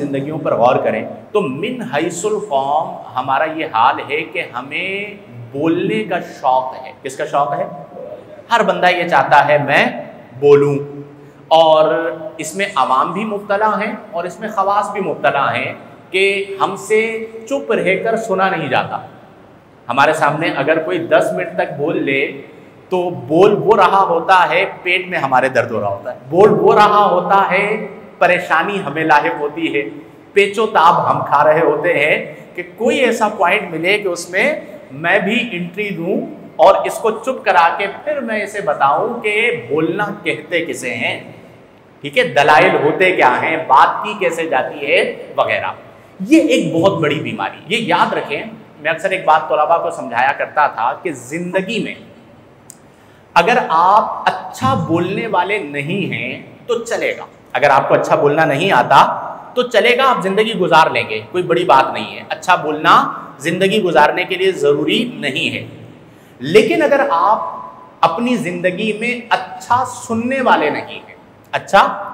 ज़िंदगियों पर गौर करें तो मिन हैसुल कौम हमारा ये हाल है कि हमें बोलने का शौक़ है। किसका शौक़ है? हर बंदा ये चाहता है मैं बोलूं, और इसमें अवाम भी मुब्तला हैं और इसमें ख़वास भी मुब्तला हैं कि हमसे चुप रहकर सुना नहीं जाता। हमारे सामने अगर कोई 10 मिनट तक बोल ले तो बोल वो रहा होता है, पेट में हमारे दर्द हो रहा होता है, बोल वो रहा होता है, परेशानी हमें लाहिक होती है, पेचो ताब हम खा रहे होते हैं कि कोई ऐसा पॉइंट मिले कि उसमें मैं भी एंट्री दूं और इसको चुप करा के फिर मैं इसे बताऊं कि बोलना कहते किसे हैं, ठीक है, दलाइल होते क्या हैं, बात की कैसे जाती है वगैरह। ये एक बहुत बड़ी बीमारी, ये याद रखें। मैं अक्सर एक बात तलबा को समझाया करता था कि ज़िंदगी में अगर आप अच्छा बोलने वाले नहीं हैं तो चलेगा, अगर आपको अच्छा बोलना नहीं आता तो चलेगा, आप ज़िंदगी गुजार लेंगे, कोई बड़ी बात नहीं है। अच्छा बोलना ज़िंदगी गुजारने के लिए ज़रूरी नहीं है। लेकिन अगर आप अपनी ज़िंदगी में अच्छा सुनने वाले नहीं हैं, अच्छा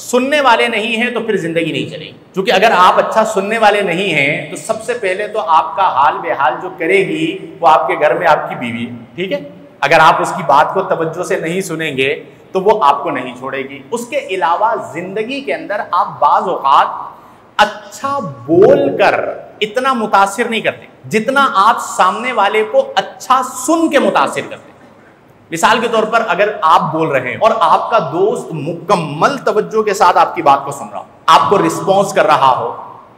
सुनने वाले नहीं हैं, तो फिर ज़िंदगी नहीं चलेगी। क्योंकि अगर आप अच्छा सुनने वाले नहीं हैं तो सबसे पहले तो आपका हाल बेहाल जो करेगी वो आपके घर में आपकी बीवी है, ठीक है। अगर आप उसकी बात को तवज्जो से नहीं सुनेंगे तो वो आपको नहीं छोड़ेगी। उसके अलावा ज़िंदगी के अंदर आप बाज़ औक़ात अच्छा बोलकर इतना मुतासिर नहीं करते जितना आप सामने वाले को अच्छा सुन के मुतासिर करते। मिसाल के तौर पर अगर आप बोल रहे हैं और आपका दोस्त मुकम्मल तवज्जो के साथ आपकी बात को सुन रहा हो, आपको रिस्पॉन्स कर रहा हो,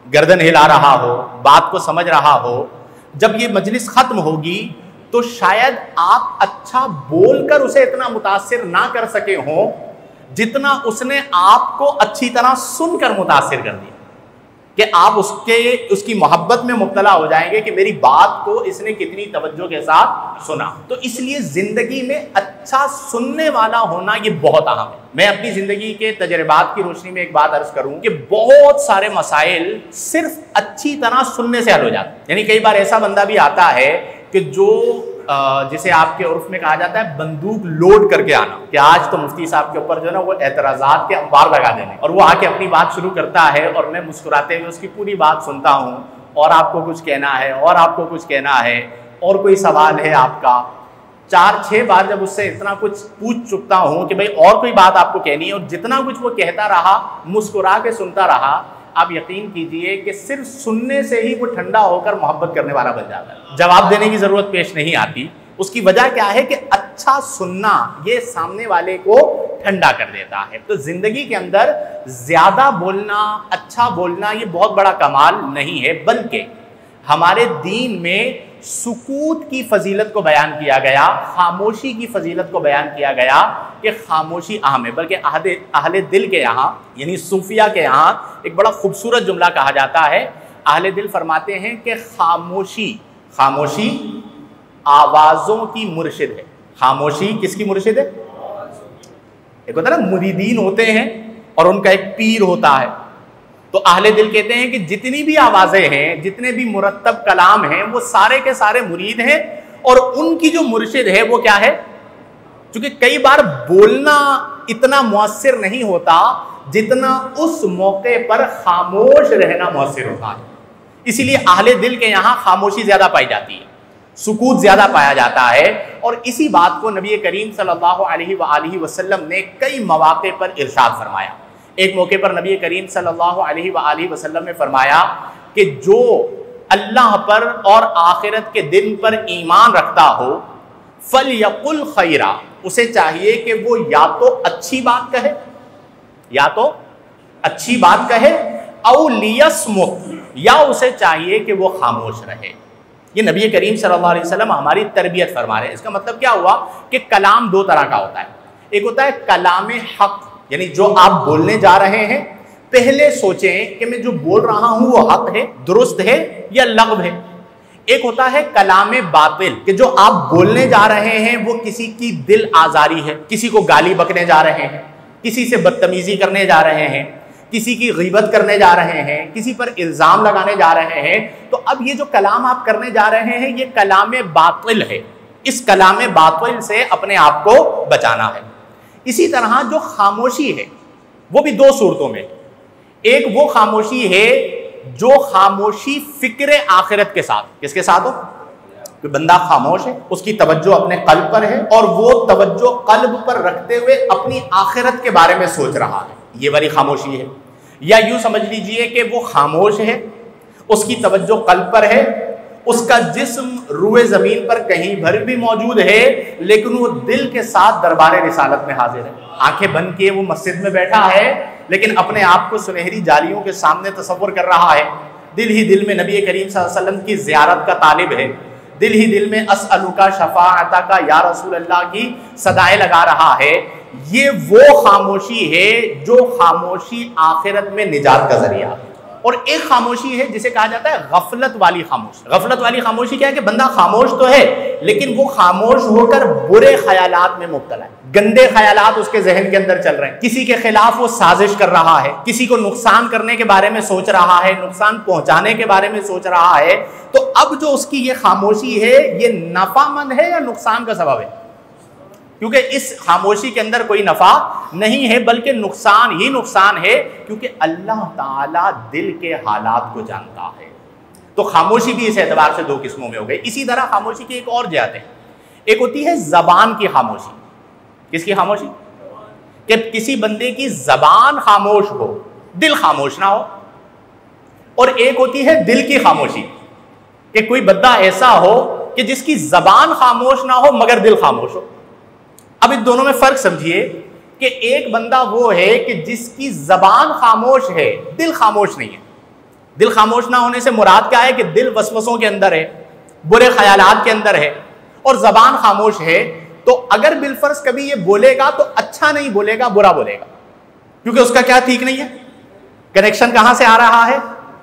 गर्दन हिला रहा हो, बात को समझ रहा हो, जब ये मजलिस खत्म होगी तो शायद आप अच्छा बोलकर उसे इतना मुतासिर ना कर सके हो जितना उसने आपको अच्छी तरह सुनकर मुतासिर कर दिया, कि आप उसकी मोहब्बत में मुब्तला हो जाएंगे कि मेरी बात को इसने कितनी तवज्जो के साथ सुना। तो इसलिए ज़िंदगी में अच्छा सुनने वाला होना ये बहुत अहम है। मैं अपनी ज़िंदगी के तजर्बात की रोशनी में एक बात अर्ज़ करूं कि बहुत सारे मसाइल सिर्फ अच्छी तरह सुनने से हल हो जाते हैं। यानी कई बार ऐसा बंदा भी आता है कि जो जिसे आपके उर्फ में कहा जाता है बंदूक लोड करके आना, कि आज तो मुफ्ती साहब के ऊपर जो है ना वो एतराज़ात के अंबार लगा देने, और वो आके अपनी बात शुरू करता है और मैं मुस्कुराते हुए उसकी पूरी बात सुनता हूँ, और आपको कुछ कहना है, और आपको कुछ कहना है, और कोई सवाल है आपका। 4-6 बार जब उससे इतना कुछ पूछ चुकता हूँ कि भाई और कोई बात आपको कहनी है, और जितना कुछ वो कहता रहा मुस्कुरा के सुनता रहा, आप यकीन कीजिए कि सिर्फ सुनने से ही वो ठंडा होकर मोहब्बत करने वाला बन जाता है। जवाब देने की ज़रूरत पेश नहीं आती। उसकी वजह क्या है कि अच्छा सुनना ये सामने वाले को ठंडा कर देता है। तो ज़िंदगी के अंदर ज़्यादा बोलना, अच्छा बोलना ये बहुत बड़ा कमाल नहीं है, बल्कि हमारे दीन में सुकूत की फजीलत को बयान किया गया, खामोशी की फजीलत को बयान किया गया कि खामोशी अहम है। बल्कि अहले दिल के यहाँ यानी सूफिया के यहाँ एक बड़ा खूबसूरत जुमला कहा जाता है। अहले दिल फरमाते हैं कि खामोशी आवाज़ों की मुर्शिद है। खामोशी किसकी मुर्शिद है? एक होता है ना मुरीदीन होते हैं और उनका एक पीर होता है। तो अहले दिल कहते हैं कि जितनी भी आवाज़ें हैं, जितने भी मुरत्तब कलाम हैं, वो सारे के सारे मुरीद हैं, और उनकी जो मुर्शिद है वो क्या है? क्योंकि कई बार बोलना इतना मुअस्सिर नहीं होता जितना उस मौके पर खामोश रहना मुअस्सिर होता है। इसीलिए अहले दिल के यहाँ खामोशी ज़्यादा पाई जाती है, सुकूत ज़्यादा पाया जाता है। और इसी बात को नबी करीम सल्लल्लाहु अलैहि वसल्लम ने कई मौके पर इरशाद फरमाया। एक मौके पर नबी करीम सल्लल्लाहु अलैहि वसल्लम ने फरमाया कि जो अल्लाह पर और आखिरत के दिन पर ईमान रखता हो, फल यकुल खैरा, उसे चाहिए कि वो या तो अच्छी बात कहे, या तो अच्छी बात कहे, औ लियस्मुत, या उसे चाहिए कि वो खामोश रहे। ये नबी करीम सल्लल्लाहु अलैहि वसल्लम हमारी तरबियत फरमा रहे हैं। इसका मतलब क्या हुआ कि कलाम दो तरह का होता है। एक होता है कलाम हक, यानी जो आप बोलने जा रहे हैं पहले सोचें कि मैं जो बोल रहा हूं वो हक है, दुरुस्त है या लग़्व है। एक होता है कलाम बातिल, कि जो आप बोलने जा रहे हैं वो किसी की दिल आजारी है, किसी को गाली बकने जा रहे हैं, किसी से बदतमीजी करने जा रहे हैं, किसी की गीबत करने जा रहे हैं, किसी पर इल्ज़ाम लगाने जा रहे हैं। तो अब ये जो कलाम आप करने जा रहे हैं ये कलाम बातिल है। इस कलाम बातिल से अपने आप को बचाना है। इसी तरह जो खामोशी है वो भी दो सूरतों में, एक वो खामोशी है जो खामोशी फिक्र आखिरत के साथ, किसके साथ हो? कि बंदा खामोश है, उसकी तवज्जो अपने कल्ब पर है और वो तवज्जो कल्ब पर रखते हुए अपनी आखिरत के बारे में सोच रहा है, ये वाली खामोशी है। या यूं समझ लीजिए कि वो खामोश है, उसकी तवज्जो कल्ब पर है, उसका जिस्म रुए जमीन पर कहीं भर भी मौजूद है, लेकिन वो दिल के साथ दरबार रिसालत में हाजिर है। आंखें बंद किए वो मस्जिद में बैठा है, लेकिन अपने आप को सुनहरी जालियों के सामने तसव्वुर कर रहा है। दिल ही दिल में नबी करीम सल्लल्लाहु अलैहि वसल्लम की ज़ियारत का तालिब है, दिल ही दिल में अस्अलुका शफाअता का या रसूल अल्लाह की सदाएं लगा रहा है। ये वो खामोशी है जो खामोशी आखिरत में निजात का जरिया है। और एक खामोशी है जिसे कहा जाता है गफलत वाली खामोशी। गफलत वाली खामोशी क्या है कि बंदा खामोश तो है, लेकिन वो खामोश होकर बुरे ख्यालात में मुब्तला है, गंदे ख्यालात उसके जहन के अंदर चल रहे हैं, किसी के खिलाफ वो साजिश कर रहा है, किसी को नुकसान करने के बारे में सोच रहा है, नुकसान पहुंचाने के बारे में सोच रहा है। तो अब जो उसकी ये खामोशी है, ये नफामंद है या नुकसान का सबब है? क्योंकि इस खामोशी के अंदर कोई नफा नहीं है, बल्कि नुकसान ही नुकसान है, क्योंकि अल्लाह ताला दिल के हालात को जानता है। तो खामोशी भी इस एतबार से दो किस्मों में हो गई। इसी तरह खामोशी की एक और जात है, एक होती है जबान की खामोशी। किसकी खामोशी? कि किसी बंदे की जबान खामोश हो, दिल खामोश ना हो। और एक होती है दिल की खामोशी, कि कोई बंदा ऐसा हो कि जिसकी जबान खामोश ना हो मगर दिल खामोश हो। अब इन दोनों में फर्क समझिए कि एक बंदा वो है कि जिसकी जबान खामोश है, दिल खामोश नहीं है। दिल खामोश ना होने से मुराद क्या है कि दिल वसवसों के अंदर है, बुरे ख्यालात के अंदर है, और जबान खामोश है। तो अगर बिलफर्ज कभी ये बोलेगा तो अच्छा नहीं बोलेगा, बुरा बोलेगा, क्योंकि उसका क्या ठीक नहीं है, कनेक्शन कहां से आ रहा है?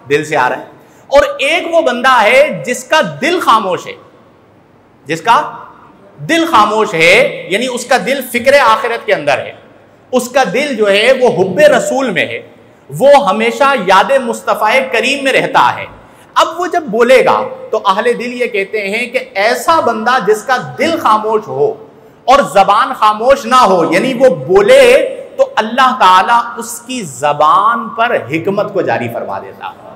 दिल से आ रहा है। और एक वो बंदा है जिसका दिल खामोश है, जिसका दिल खामोश है, यानी उसका दिल फिक्र आखिरत के अंदर है, उसका दिल जो है वो हुब्बे रसूल में है, वो हमेशा याद मुस्तफ़ा करीम में रहता है। अब वो जब बोलेगा तो अहले दिल ये कहते हैं कि ऐसा बंदा जिसका दिल खामोश हो और जबान खामोश ना हो, यानी वो बोले तो अल्लाह ताला उसकी जबान पर हिकमत को जारी फरमा देता है।